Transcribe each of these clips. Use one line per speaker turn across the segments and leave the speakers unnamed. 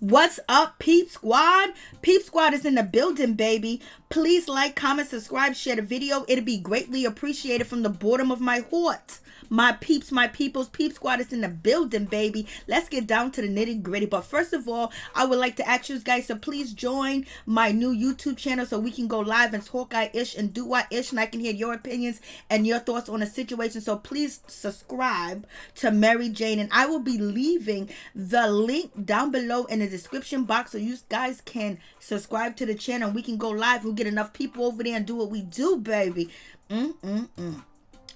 What's up, Peep Squad? Peep Squad is in the building, baby. Please like, comment, subscribe, share the video. It'll be greatly appreciated from the bottom of my heart. My peeps, my peoples, Peep Squad is in the building, baby. Let's get down to the nitty gritty. But first of all, I would like to ask you guys to please join my new YouTube channel so we can go live and talk ish and do ish, and I can hear your opinions and your thoughts on the situation. So please subscribe to Mary Jane, and I will be leaving the link down below in the description box so you guys can subscribe to the channel and we can go live. We'll get enough people over there and do what we do, baby.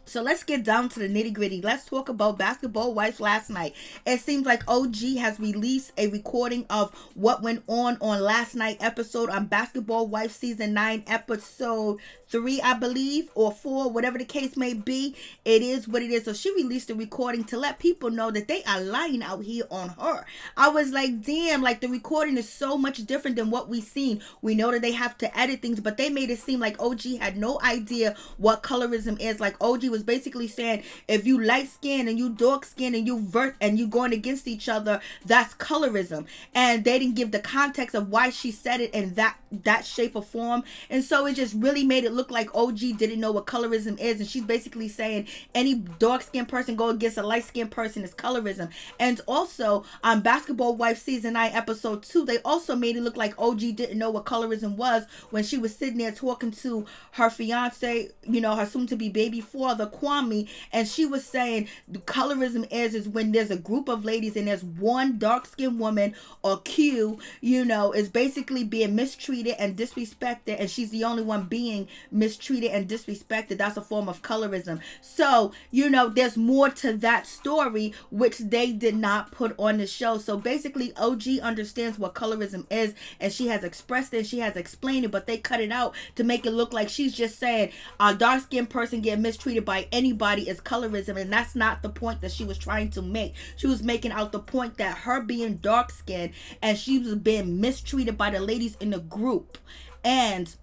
So let's get down to the nitty gritty. Let's talk about Basketball Wives last night. It seems like OG has released a recording of what went on last night episode on Basketball Wives season 9 episode 3, I believe, or 4, whatever the case may be. It is what it is. So she released a recording to let people know that they are lying out here on her. I was like, damn, like the recording is so much different than what we've seen. We know that they have to edit things, but they made it seem like OG had no idea what colorism is. Like OG was basically saying, if you light skin and you dark skin and you going against each other, that's colorism. And they didn't give the context of why she said it in that shape or form. And so it just really made it look like OG didn't know what colorism is, and she's basically saying any dark skinned person go against a light skinned person is colorism. And also on Basketball Wives season 9 episode 2, they also made it look like OG didn't know what colorism was when she was sitting there talking to her fiance, you know, her soon to be baby father Kwame, and she was saying the colorism is when there's a group of ladies and there's one dark skinned woman or Q, you know, is basically being mistreated and disrespected, and she's the only one being mistreated and disrespected. That's a form of colorism. So, you know, there's more to that story which they did not put on the show. So basically OG understands what colorism is, and she has expressed it, she has explained it, but they cut it out to make it look like she's just saying a dark skinned person getting mistreated by anybody is colorism, and that's not the point that she was trying to make. She was making out the point that her being dark skinned and she was being mistreated by the ladies in the group, and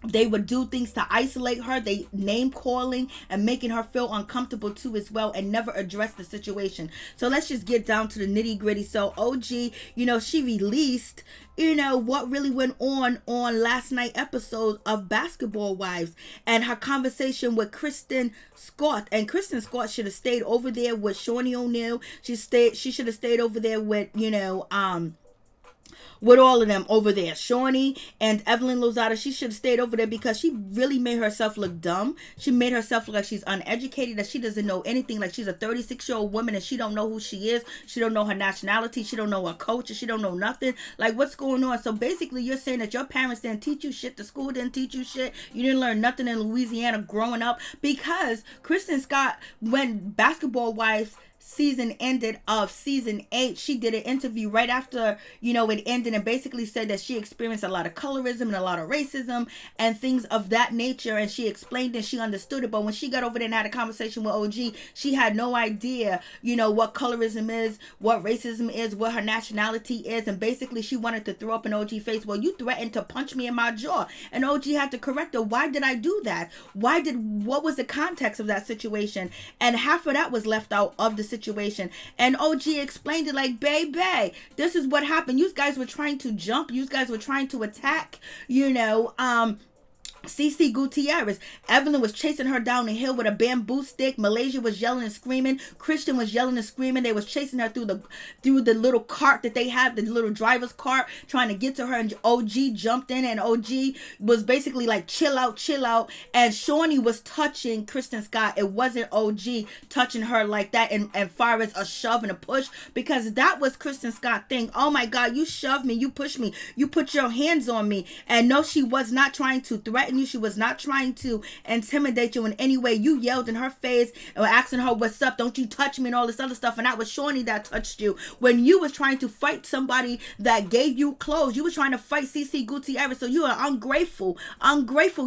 they would do things to isolate her. They name calling and making her feel uncomfortable too as well, and never address the situation. So let's just get down to the nitty gritty. So OG, you know, she released, you know, what really went on last night episode of Basketball Wives and her conversation with Kristen Scott. And Kristen Scott should have stayed over there with Shaunie O'Neal. She should have stayed over there with, you know, with all of them over there. Shaunie and EvelynLozada, she should have stayed over there because she really made herself look dumb. She made herself look like she's uneducated, that she doesn't know anything, like she's a 36-year-old woman and she don't know who she is. She don't know her nationality. She don't know her culture. She don't know nothing. Like, what's going on? So basically you're saying that your parents didn't teach you shit. The school didn't teach you shit. You didn't learn nothing in Louisiana growing up, because Kristen Scott, when Basketball Wives season ended of season 8, she did an interview right after, you know, it ended, and basically said that she experienced a lot of colorism and a lot of racism and things of that nature, and she explained and she understood it. But when she got over there and had a conversation with OG, she had no idea, you know, what colorism is, what racism is, what her nationality is, and basically she wanted to throw up an OG face. Well, you threatened to punch me in my jaw, and OG had to correct her. Why did I do that? What was the context of that situation? And half of that was left out of the situation, and OG explained it like, baby, this is what happened. You guys were trying to jump, you guys were trying to attack, you know, CC Gutierrez. Evelyn was chasing her down the hill with a bamboo stick. Malaysia was yelling and screaming. Christian was yelling and screaming. They was chasing her through the little cart that they have, the little driver's cart, trying to get to her, and OG jumped in, and OG was basically like, chill out. And Shaunie was touching Kristen Scott. It wasn't OG touching her like that and far as a shove and a push, because that was Kristen Scott thing. Oh my God, you shoved me, you pushed me, you put your hands on me. And no, she was not trying to threaten you. She was not trying to intimidate you in any way. You yelled in her face and were asking her, what's up, don't you touch me, and all this other stuff. And that was Shaunie that touched you when you was trying to fight somebody that gave you clothes. You was trying to fight CC Gutierrez. So you are ungrateful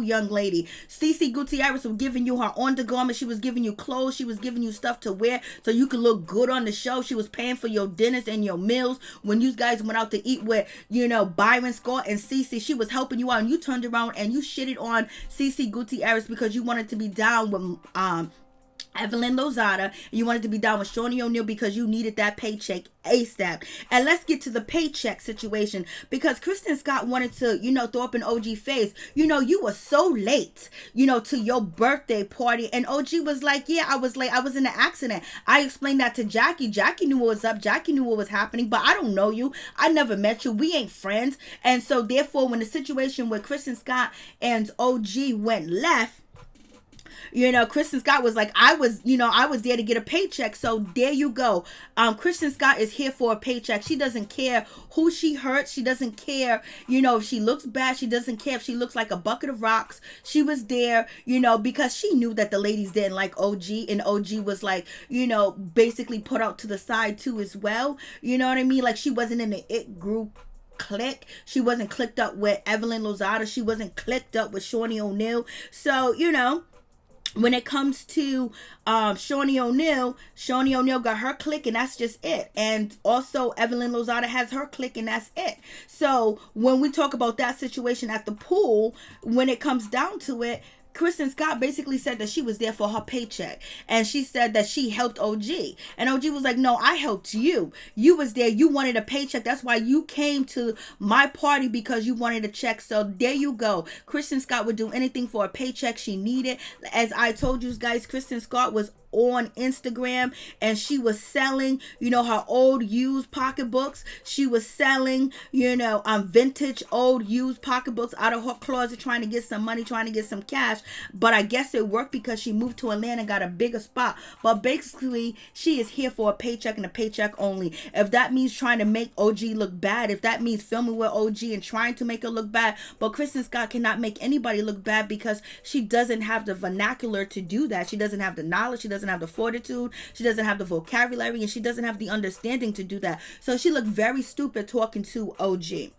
young lady. CC Gutierrez was giving you her undergarments. She was giving you clothes. She was giving you stuff to wear so you could look good on the show. She was paying for your dinners and your meals when you guys went out to eat with, you know, Byron Scott and CC. She was helping you out, and you turned around and you shitted on CC Gutierrez because you wanted to be down with EvelynLozada, and you wanted to be down with Shaunie O'Neal because you needed that paycheck ASAP. And let's get to the paycheck situation, because Kristen Scott wanted to, throw up an OG face. You were so late, to your birthday party. And OG was like, yeah, I was late. I was in an accident. I explained that to Jackie. Jackie knew what was up. Jackie knew what was happening, but I don't know you. I never met you. We ain't friends. And so therefore, when the situation with Kristen Scott and OG went left, Kristen Scott was like, I was there to get a paycheck. So there you go. Kristen Scott is here for a paycheck. She doesn't care who she hurts. She doesn't care, if she looks bad. She doesn't care if she looks like a bucket of rocks. She was there, because she knew that the ladies didn't like OG, and OG was like, basically put out to the side too as well. You know what I mean? Like, she wasn't in the it group click. She wasn't clicked up with EvelynLozada. She wasn't clicked up with Shaunie O'Neal. So, when it comes to Shaunie O'Neal got her clique, and that's just it. And also EvelynLozada has her clique, and that's it. So when we talk about that situation at the pool, when it comes down to it, Kristen Scott basically said that she was there for her paycheck, and she said that she helped OG, and OG was like, no, I helped you. You was there. You wanted a paycheck. That's why you came to my party, because you wanted a check. So there you go. Kristen Scott would do anything for a paycheck she needed. As I told you guys, Kristen Scott was on Instagram, and she was selling, her old used pocketbooks. She was selling, vintage old used pocketbooks out of her closet, trying to get some money, trying to get some cash. But I guess it worked, because she moved to Atlanta and got a bigger spot. But basically, she is here for a paycheck, and a paycheck only. If that means trying to make OG look bad, if that means filming with OG and trying to make her look bad, but Kristen Scott cannot make anybody look bad, because she doesn't have the vernacular to do that. She doesn't have the knowledge. She doesn't have the fortitude. She doesn't have the vocabulary, and she doesn't have the understanding to do that. So she looked very stupid talking to OG.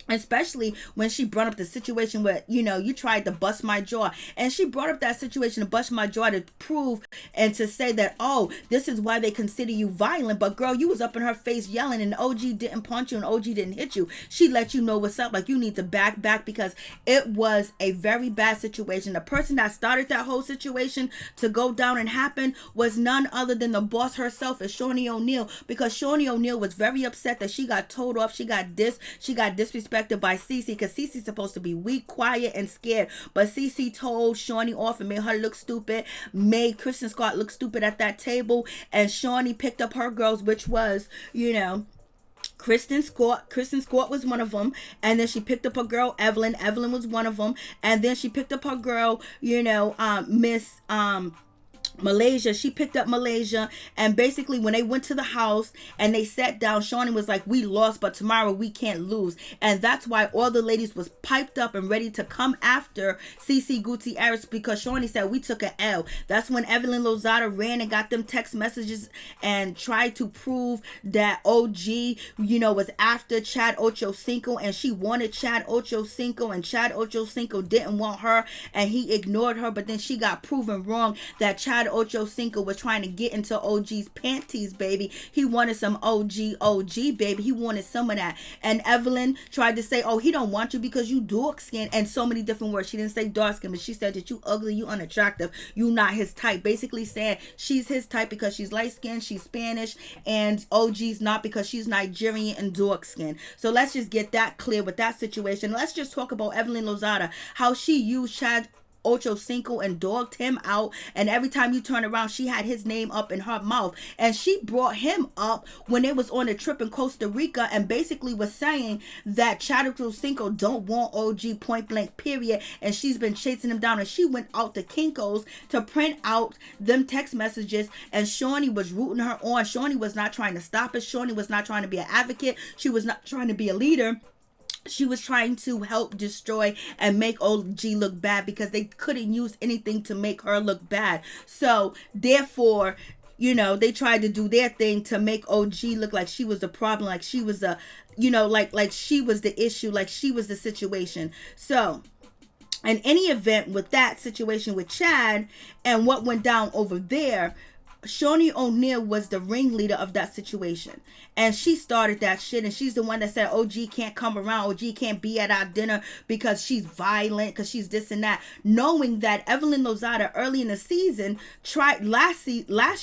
Especially when she brought up the situation where, you tried to bust my jaw. And she brought up that situation to bust my jaw to prove and to say that, oh, this is why they consider you violent. But girl, you was up in her face yelling, and OG didn't punch you, and OG didn't hit you. She let you know what's up. Like, you need to back, because it was a very bad situation. The person that started that whole situation to go down and happen was none other than the boss herself, is Shaunie O'Neal. Because Shaunie O'Neal was very upset that she got told off. She got disrespected by Cece, because Cece's supposed to be weak, quiet, and scared. But Cece told Shaunie off and made her look stupid, made Kristen Scott look stupid at that table. And Shaunie picked up her girls, which was, Kristen Scott was one of them, and then she picked up her girl Evelyn was one of them, and then she picked up her girl, Miss Malaysia. She picked up Malaysia, and basically when they went to the house and they sat down, Shaunie was like, we lost, but tomorrow we can't lose. And that's why all the ladies was piped up and ready to come after CC Gutierrez, because Shaunie said, we took an L. That's when EvelynLozada ran and got them text messages and tried to prove that OG, was after Chad Ochocinco, and she wanted Chad Ochocinco, and Chad Ochocinco didn't want her, and he ignored her. But then she got proven wrong, that Chad Ochocinco was trying to get into OG's panties, baby. He wanted some OG, baby. He wanted some of that. And Evelyn tried to say, oh, he don't want you because you dark skin, and so many different words. She didn't say dark skin, but she said that you ugly, you unattractive, you not his type. Basically saying she's his type because she's light skinned, she's Spanish, and OG's not, because she's Nigerian and dark skin. So let's just get that clear with that situation. Let's just talk about EvelynLozada, how she used Chad Ochocinco and dogged him out, and every time you turn around, she had his name up in her mouth. And she brought him up when they was on a trip in Costa Rica, and basically was saying that Chad Ochocinco don't want OG, point blank, period. And she's been chasing him down, and she went out to Kinko's to print out them text messages, and Shaunie was rooting her on. Shaunie was not trying to stop it. Shaunie was not trying to be an advocate. She was not trying to be a leader. She was trying to help destroy and make OG look bad, because they couldn't use anything to make her look bad. So therefore, they tried to do their thing to make OG look like she was the problem, like she was a, like she was the issue, like she was the situation. So in any event, with that situation with Chad and what went down over there, Shaunie O'Neal was the ringleader of that situation. And she started that shit. And she's the one that said OG can't come around. OG can't be at our dinner because she's violent, because she's this and that. Knowing that EvelynLozada early in the season tried last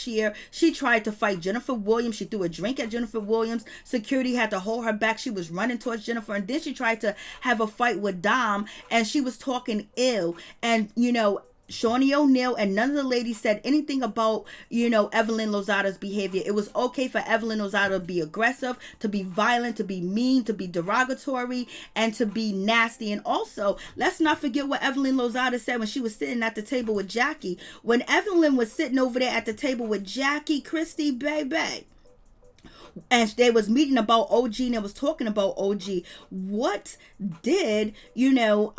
year, she tried to fight Jennifer Williams. She threw a drink at Jennifer Williams. Security had to hold her back. She was running towards Jennifer. And then she tried to have a fight with Dom. And she was talking ill. And, you know, Shaunie O'Neal and none of the ladies said anything about, you know, EvelynLozada's behavior. It was okay for EvelynLozada to be aggressive, to be violent, to be mean, to be derogatory, and to be nasty. And also, let's not forget what EvelynLozada said when she was sitting at the table with Jackie. When Evelyn was sitting over there at the table with Jackie, Christie, baby, and they was meeting about OG and they was talking about OG, what did, you know,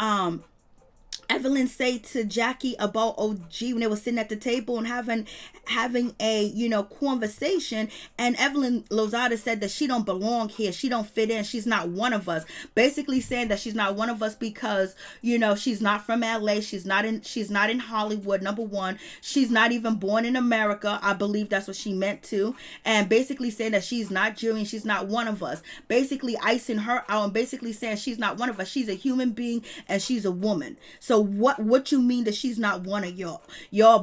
Evelyn say to Jackie about OG when they were sitting at the table and having a, you know, conversation? And EvelynLozada said that she don't belong here. She don't fit in. She's not one of us. Basically saying that she's not one of us because, you know, she's not from LA. She's not in Hollywood, number one. She's not even born in America. I believe that's what she meant to. And basically saying that she's not Jewish. She's not one of us. Basically icing her out and basically saying she's not one of us. She's a human being and she's a woman. So what you mean that she's not one of y'all?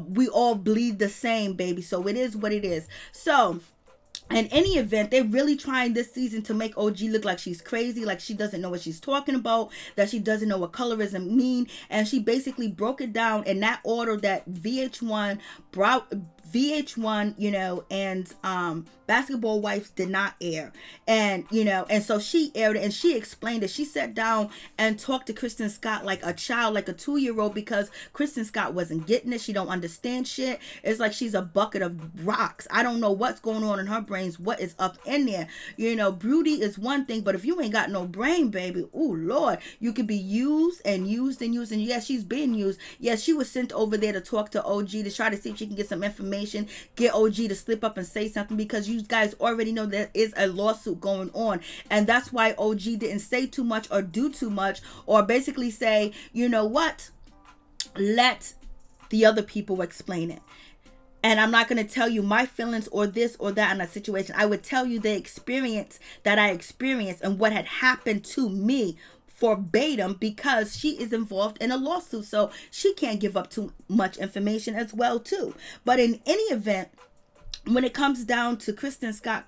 We all bleed the same, baby. So it is what it is. So in any event, they're really trying this season to make OG look like she's crazy, like she doesn't know what she's talking about, that she doesn't know what colorism mean. And she basically broke it down in that order that VH1, you know, and Basketball Wives did not air. And, you know, and so she aired it and she explained it. She sat down and talked to Kristen Scott like a child, like a 2-year-old, because Kristen Scott wasn't getting it. She don't understand shit. It's like she's a bucket of rocks. I don't know what's going on in her brains, what is up in there. You know, beauty is one thing, but if you ain't got no brain, baby, oh Lord, you could be used and used and used. And yes, she's being used. Yes, she was sent over there to talk to OG to try to see if she can get some information, get OG to slip up and say something, because you guys already know there is a lawsuit going on. And that's why OG didn't say too much or do too much, or basically say, you know what, let the other people explain it. And I'm not going to tell you my feelings or this or that in a situation. I would tell you the experience that I experienced and what had happened to me verbatim, because she is involved in a lawsuit. So she can't give up too much information as well too. But in any event, when it comes down to Kristen Scott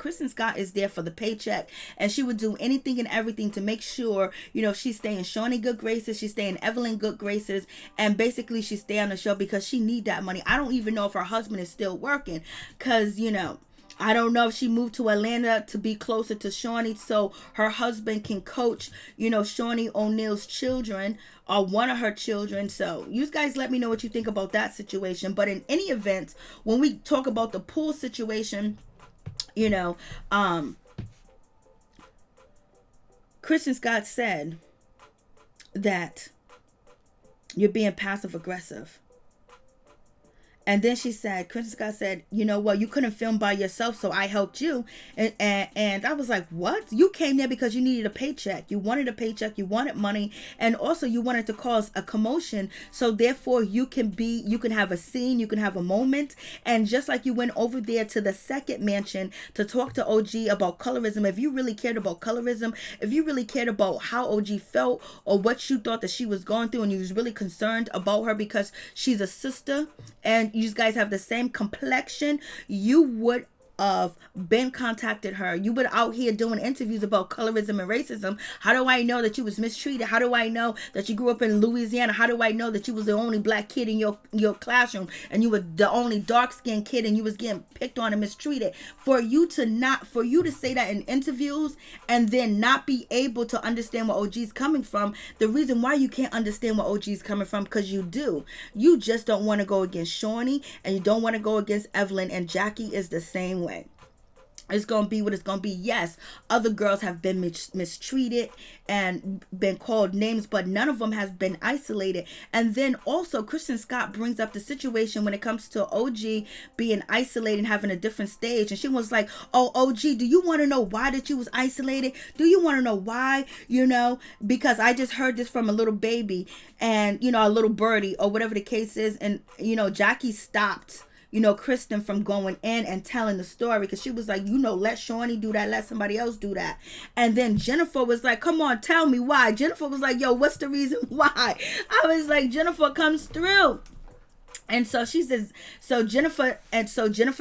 is there for the paycheck, and she would do anything and everything to make sure, you know, she's staying Shaunie good graces, she's staying Evelyn good graces, and basically she stay on the show because she need that money. I don't even know if her husband is still working, because, you know, I don't know if she moved to Atlanta to be closer to Shaunie so her husband can coach, you know, Shaunie O'Neal's children or one of her children. So you guys let me know what you think about that situation. But in any event, when we talk about the pool situation, you know, Kristen Scott said that you're being passive aggressive. And then she said, Kristen Scott said, you know what, you couldn't film by yourself, so I helped you. And I was like, what? You came there because you needed a paycheck. You wanted a paycheck. You wanted money. And also you wanted to cause a commotion. So therefore you can have a scene, you can have a moment. And just like you went over there to the second mansion to talk to OG about colorism, if you really cared about colorism, if you really cared about how OG felt or what you thought that she was going through, and you was really concerned about her because she's a sister and you guys have the same complexion, you would have been contacted her. You would out here doing interviews about colorism and racism. How do I know that you was mistreated? How do I know that you grew up in Louisiana? How do I know that you was the only black kid in your classroom and you were the only dark-skinned kid and you was getting picked on and mistreated? For you to say that in interviews and then not be able to understand where OG's coming from, the reason why you can't understand where OG's coming from, because you do. You just don't want to go against Shaunie and you don't want to go against Evelyn, and Jackie is the same way. It's going to be what it's going to be. Yes, other girls have been mistreated and been called names, but none of them has been isolated. And then also Kristen Scott brings up the situation when it comes to OG being isolated and having a different stage. And she was like, oh, OG, do you want to know why that you was isolated? Do you want to know why? You know, because I just heard this from a little baby and, you know, a little birdie or whatever the case is. And, you know, Jackie stopped Kristen from going in and telling the story, because she was like, let Shaunie do that, let somebody else do that. And then Jennifer was like, come on, tell me why. Jennifer was like, yo, what's the reason why? I was like, Jennifer comes through. And so she says, Jennifer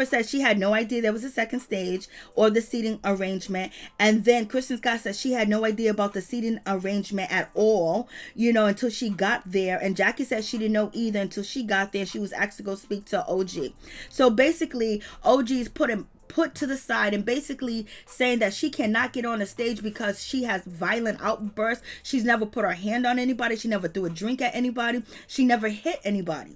said she had no idea there was a second stage or the seating arrangement. And then Kristen Scott said she had no idea about the seating arrangement at all, until she got there. And Jackie said she didn't know either until she got there. She was asked to go speak to OG. So basically, OG is put to the side and basically saying that she cannot get on the stage because she has violent outbursts. She's never put her hand on anybody. She never threw a drink at anybody. She never hit anybody.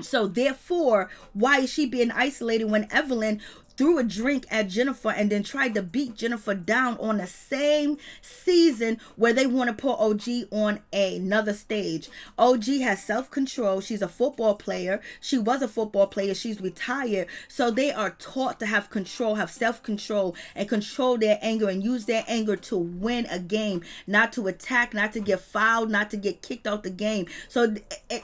So therefore, why is she being isolated when Evelyn threw a drink at Jennifer and then tried to beat Jennifer down on the same season where they want to put OG on another stage? OG has self-control. She's a football player. She was a football player. She's retired. So they are taught to have control, have self-control, and control their anger and use their anger to win a game, not to attack, not to get fouled, not to get kicked out the game. So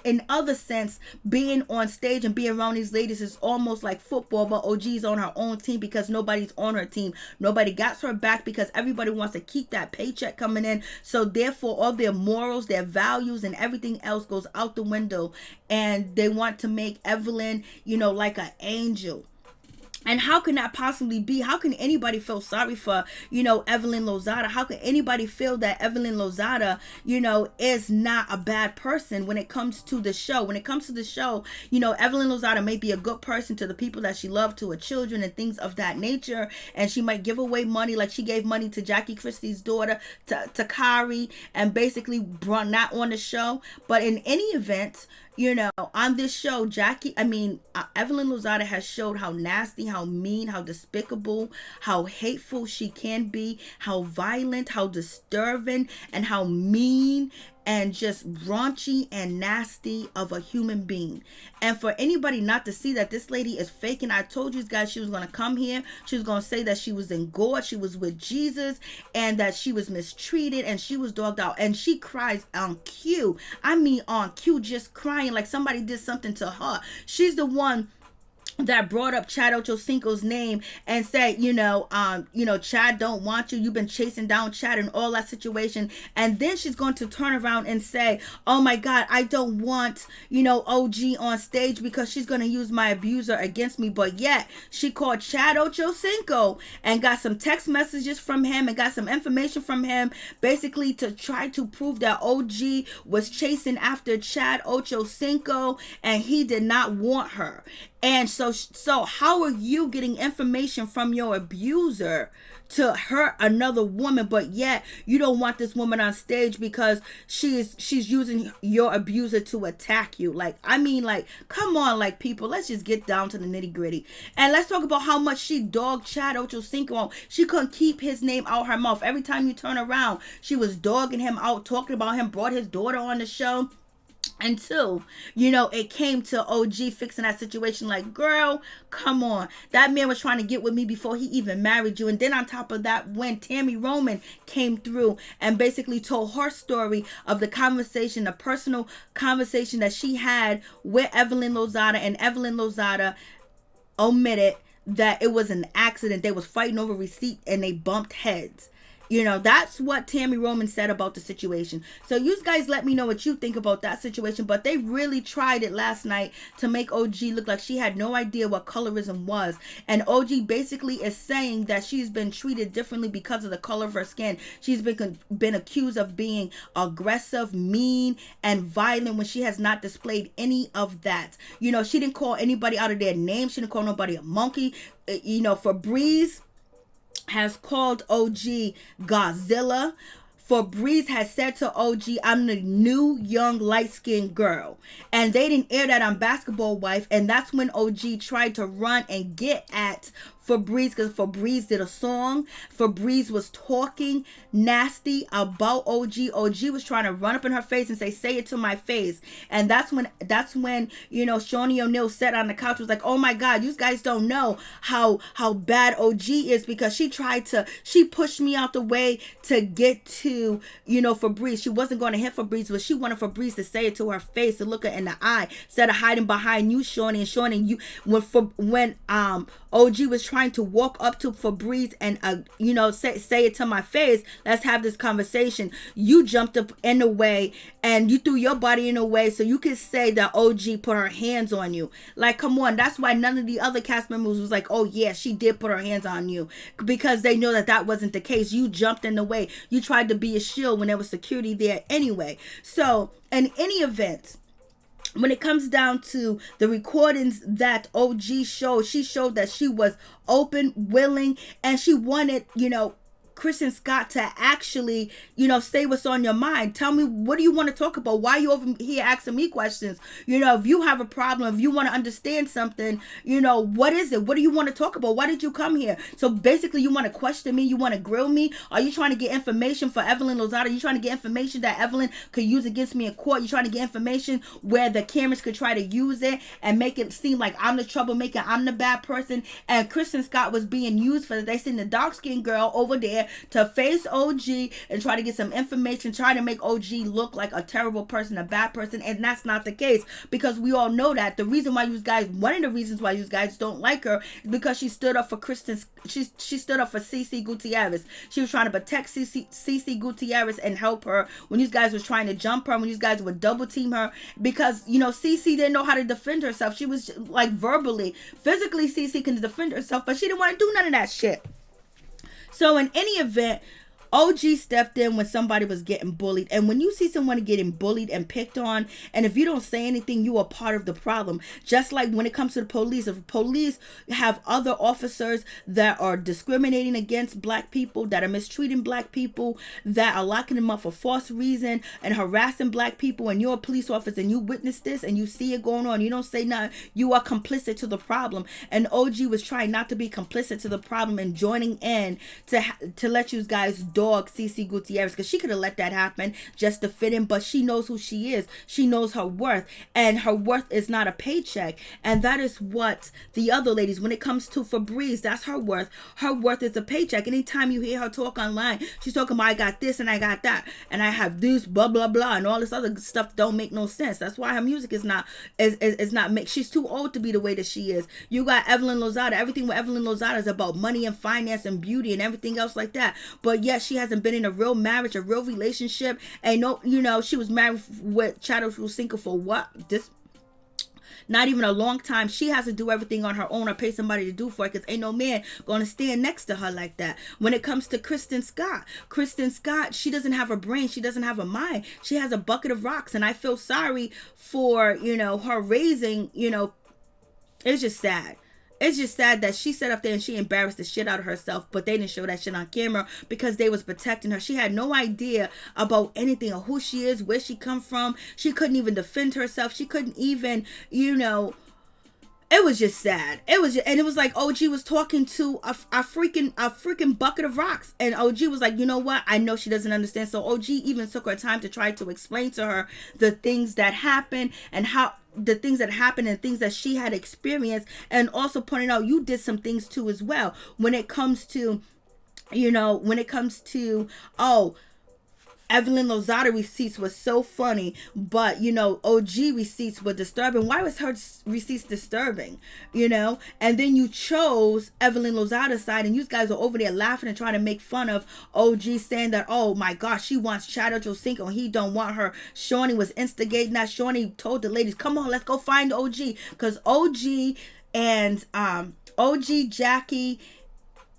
in other sense, being on stage and being around these ladies is almost like football, but OG's on her own team because nobody's on her team. Nobody got her back because everybody wants to keep that paycheck coming in. So therefore, all their morals, their values, and everything else goes out the window. And they want to make Evelyn, like an angel. And how can that possibly be? How can anybody feel sorry for, EvelynLozada? How can anybody feel that EvelynLozada, is not a bad person when it comes to the show? When it comes to the show, EvelynLozada may be a good person to the people that she loved, to her children and things of that nature. And she might give away money like she gave money to Jackie Christie's daughter, to Kari, and basically brought not on the show. But in any event, on this show, EvelynLozada has showed how nasty, how mean, how despicable, how hateful she can be, how violent, how disturbing, and how mean and just raunchy and nasty of a human being. And for anybody not to see that this lady is faking, I told you guys she was going to come here. She was going to say that she was in God, she was with Jesus, and that she was mistreated and she was dogged out. And she cries on cue. On cue, just crying like somebody did something to her. She's the one that brought up Chad Ochocinco's name and said, Chad don't want you. You've been chasing down Chad and all that situation. And then she's going to turn around and say, oh my God, I don't want, OG on stage because she's going to use my abuser against me. But yet she called Chad Ochocinco and got some text messages from him and got some information from him, basically to try to prove that OG was chasing after Chad Ochocinco and he did not want her. And so how are you getting information from your abuser to hurt another woman, but yet you don't want this woman on stage because she's using your abuser to attack you? Come on, people, let's just get down to the nitty gritty. And let's talk about how much she dogged Chad Ochocinco. She couldn't keep his name out her mouth. Every time you turn around, she was dogging him out, talking about him, brought his daughter on the show. Until, it came to OG fixing that situation. Like, girl, come on. That man was trying to get with me before he even married you. And then on top of that, when Tammy Roman came through and basically told her story of the conversation, the personal conversation that she had with EvelynLozada, and EvelynLozada omitted that it was an accident. They was fighting over receipt and they bumped heads. That's what Tammy Roman said about the situation. So you guys let me know what you think about that situation. But they really tried it last night to make OG look like she had no idea what colorism was. And OG basically is saying that she's been treated differently because of the color of her skin. She's been accused of being aggressive, mean, and violent when she has not displayed any of that. She didn't call anybody out of their name. She didn't call nobody a monkey. Febreze has called OG Godzilla. Febreze has said to OG, I'm the new young light-skinned girl. And they didn't air that on Basketball Wife. And that's when OG tried to run and get at Febreze, because Febreze did a song. Febreze was talking nasty about OG. OG was trying to run up in her face and say it to my face. And that's when Shaunie O'Neal sat on the couch, was like, oh my God, you guys don't know how bad OG is, because she pushed me out the way to get to, Febreze. She wasn't going to hit Febreze, but she wanted Febreze to say it to her face, to look her in the eye, instead of hiding behind you, Shaunie. And Shaunie, when OG was trying to walk up to Febreze and say it to my face, let's have this conversation, you jumped up in the way and you threw your body in the way so you could say that OG put her hands on you. Like, come on. That's why none of the other cast members was like, oh yeah, she did put her hands on you, because they know that wasn't the case. You jumped in the way. You tried to be a shield when there was security there anyway. So in any event, when it comes down to the recordings that OG showed, she showed that she was open, willing, and she wanted, Kristen Scott to actually, say what's on your mind. Tell me, what do you want to talk about? Why are you over here asking me questions? If you have a problem, if you want to understand something, what is it? What do you want to talk about? Why did you come here? So basically, you want to question me? You want to grill me? Are you trying to get information for EvelynLozada? Are you trying to get information that Evelyn could use against me in court? You trying to get information where the cameras could try to use it and make it seem like I'm the troublemaker, I'm the bad person, and Kristen Scott was being used for that. They sent the dark-skinned girl over there to face OG and try to get some information, try to make OG look like a terrible person, a bad person, and that's not the case, because we all know that. One of the reasons why you guys don't like her is because she stood up for she stood up for CC Gutierrez. She was trying to protect CC Gutierrez and help her when you guys was trying to jump her, when you guys would double team her, because CC didn't know how to defend herself. She was like verbally, physically CC can defend herself, but she didn't want to do none of that shit. So in any event, OG stepped in when somebody was getting bullied. And when you see someone getting bullied and picked on, and if you don't say anything, you are part of the problem. Just like when it comes to the police, if police have other officers that are discriminating against black people, that are mistreating black people, that are locking them up for false reason and harassing black people, and you're a police officer and you witness this and you see it going on, you don't say nothing, you are complicit to the problem. And OG was trying not to be complicit to the problem and joining in to let you guys dog CC Gutierrez, because she could have let that happen just to fit in, but she knows who she is. She knows her worth, and her worth is not a paycheck. And that is what the other ladies, when it comes to Febreze, that's her worth. Her worth is a paycheck. Anytime you hear her talk online, she's talking about, I got this and I got that and I have this, blah blah blah, and all this other stuff don't make no sense. That's why her music is not make. She's too old to be the way that she is. You got EvelynLozada. Everything with EvelynLozada is about money and finance and beauty and everything else like that. But yet she hasn't been in a real marriage, a real relationship. And she was married with Chijindu for what? Not even a long time. She has to do everything on her own or pay somebody to do for it, because ain't no man going to stand next to her like that. When it comes to Kristen Scott, she doesn't have a brain. She doesn't have a mind. She has a bucket of rocks. And I feel sorry for, her raising, it's just sad. It's just sad that she sat up there and she embarrassed the shit out of herself, but they didn't show that shit on camera because they was protecting her. She had no idea about anything or who she is, where she come from. She couldn't even defend herself. She couldn't even, it was just sad. It was like OG was talking to a freaking bucket of rocks, and OG was like, you know what? I know she doesn't understand. So OG even took her time to try to explain to her the things that happened and things that she had experienced, and also pointing out you did some things too as well. When it comes to, EvelynLozada receipts was so funny, but OG receipts were disturbing. Why was her receipts disturbing? And then you chose EvelynLozada's side, and you guys are over there laughing and trying to make fun of OG, saying that, oh my gosh, she wants Chijindu and he don't want her. Shaunie was instigating that. Shaunie told the ladies, come on, let's go find OG, because OG and OG, Jackie,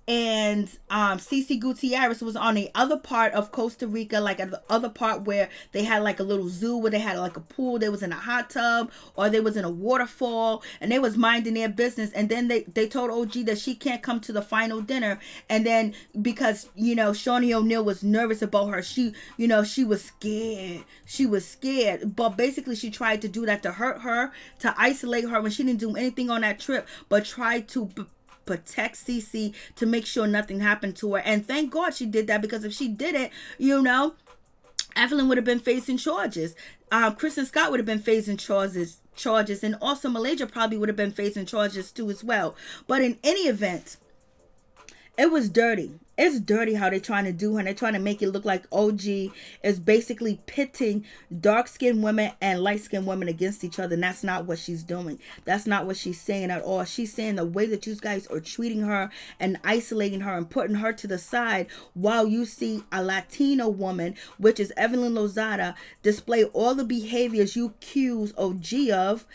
and CC Gutierrez was on the other part of Costa Rica, like at the other part where they had like a little zoo, where they had like a pool, they was in a hot tub, or they was in a waterfall, and they was minding their business. And then they told OG that she can't come to the final dinner, and then because Shaunie O'Neal was nervous about her, she was scared, but basically she tried to do that to hurt her, to isolate her, when she didn't do anything on that trip but tried to protect Cece, to make sure nothing happened to her. And thank God she did that, because if she didn't, you know, Evelyn would have been facing charges. Kristen Scott would have been facing charges, and also Malaysia probably would have been facing charges too as well. But in any event, it was dirty. It's dirty how they're trying to do her, and they're trying to make it look like OG is basically pitting dark-skinned women and light-skinned women against each other, and that's not what she's doing. That's not what she's saying at all. She's saying the way that you guys are treating her and isolating her and putting her to the side, while you see a Latino woman, which is EvelynLozada, display all the behaviors you accuse OG of,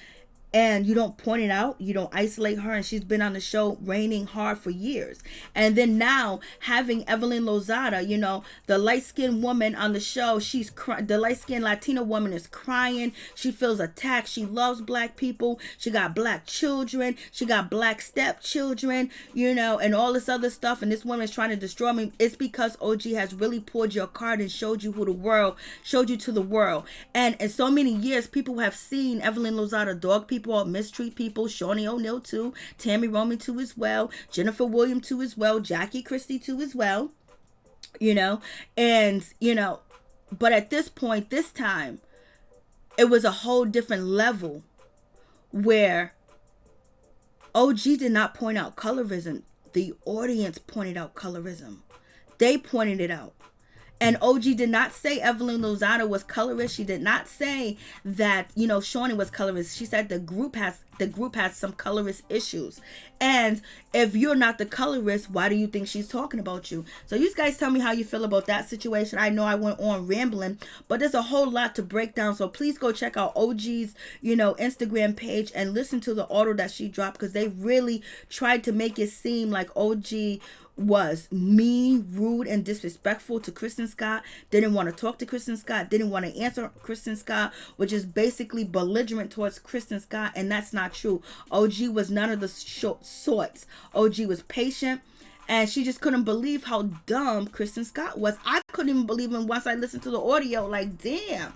and you don't point it out, you don't isolate her, and she's been on the show reigning hard for years. And then now having EvelynLozada, you know, the light-skinned woman on the show, the light-skinned Latina woman is crying. She feels attacked. She loves black people. She got black children. She got black stepchildren, you know, and all this other stuff. And this woman is trying to destroy me. It's because OG has really poured your card and showed you to the world. And in so many years, people have seen EvelynLozada dog people, mistreat people, Shaunie O'Neal too, Tammy Roman too as well, Jennifer Williams too as well, Jackie Christie too as well, you know, and, you know, but at this point, this time, it was a whole different level where OG did not point out colorism. The audience pointed out colorism. They pointed it out. And OG did not say EvelynLozada was colorist. She did not say that, you know, Shaunie was colorist. She said the group has some colorist issues. And if you're not the colorist, why do you think she's talking about you? So you guys tell me how you feel about that situation. I know I went on rambling, but there's a whole lot to break down. So please go check out OG's, you know, Instagram page and listen to the audio that she dropped, because they really tried to make it seem like OG was mean, rude, and disrespectful to Kristen Scott. Didn't want to talk to Kristen Scott, didn't want to answer Kristen Scott, which is basically belligerent towards Kristen Scott, and that's not true. OG was none of the sorts. OG was patient, and she just couldn't believe how dumb Kristen Scott was. I couldn't even believe him once I listened to the audio. Like, damn.